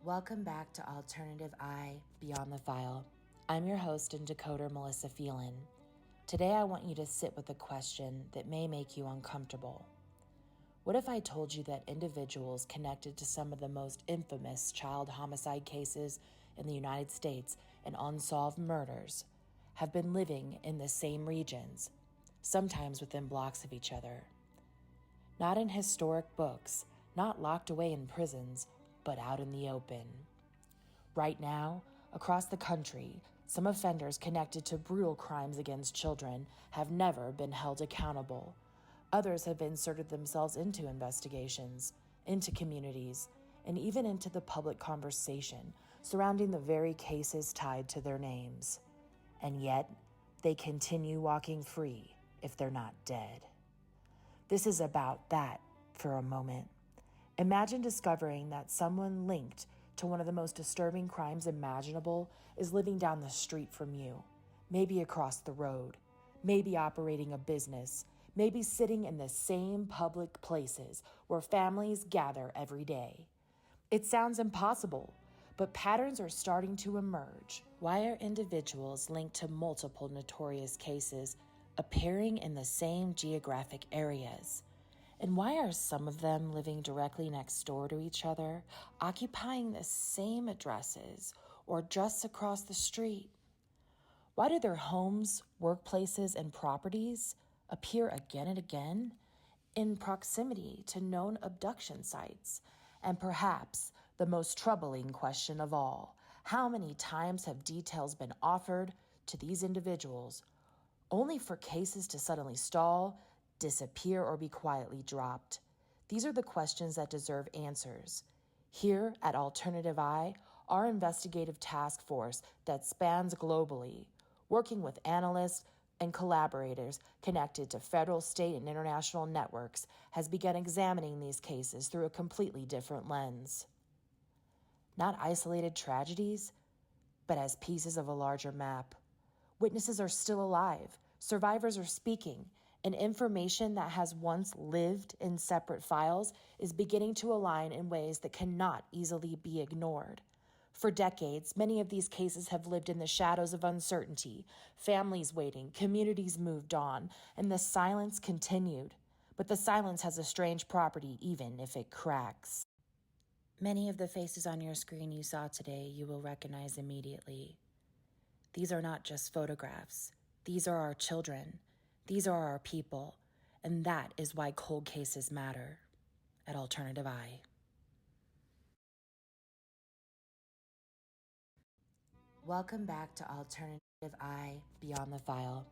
Welcome back to Alternative I Beyond the File. I'm your host and decoder, Melissa Phelan. Today I want you to sit with a question that may make you uncomfortable. What if I told you that individuals connected to some of the most infamous child homicide cases in the United States and unsolved murders have been living in the same regions, sometimes within blocks of each other? Not in historic books, not locked away in prisons, but out in the open. Right now, across the country, some offenders connected to brutal crimes against children have never been held accountable. Others have inserted themselves into investigations, into communities, and even into the public conversation surrounding the very cases tied to their names. And yet, they continue walking free if they're not dead. This is about that for a moment. Imagine discovering that someone linked to one of the most disturbing crimes imaginable is living down the street from you, maybe across the road, maybe operating a business, maybe sitting in the same public places where families gather every day. It sounds impossible, but patterns are starting to emerge. Why are individuals linked to multiple notorious cases appearing in the same geographic areas? And why are some of them living directly next door to each other, occupying the same addresses, or just across the street? Why do their homes, workplaces, and properties appear again and again in proximity to known abduction sites? And perhaps the most troubling question of all, how many times have details been offered to these individuals only for cases to suddenly stall, disappear, or be quietly dropped? These are the questions that deserve answers. Here at Alternative I, our investigative task force that spans globally, working with analysts and collaborators connected to federal, state, and international networks, has begun examining these cases through a completely different lens. Not isolated tragedies, but as pieces of a larger map. Witnesses are still alive, survivors are speaking, and information that has once lived in separate files is beginning to align in ways that cannot easily be ignored. For decades, many of these cases have lived in the shadows of uncertainty, families waiting, communities moved on, and the silence continued. But the silence has a strange property even if it cracks. Many of the faces on your screen you saw today you will recognize immediately. These are not just photographs. These are our children. These are our people. And that is why cold cases matter at Alternative I. Welcome back to Alternative I Beyond the File.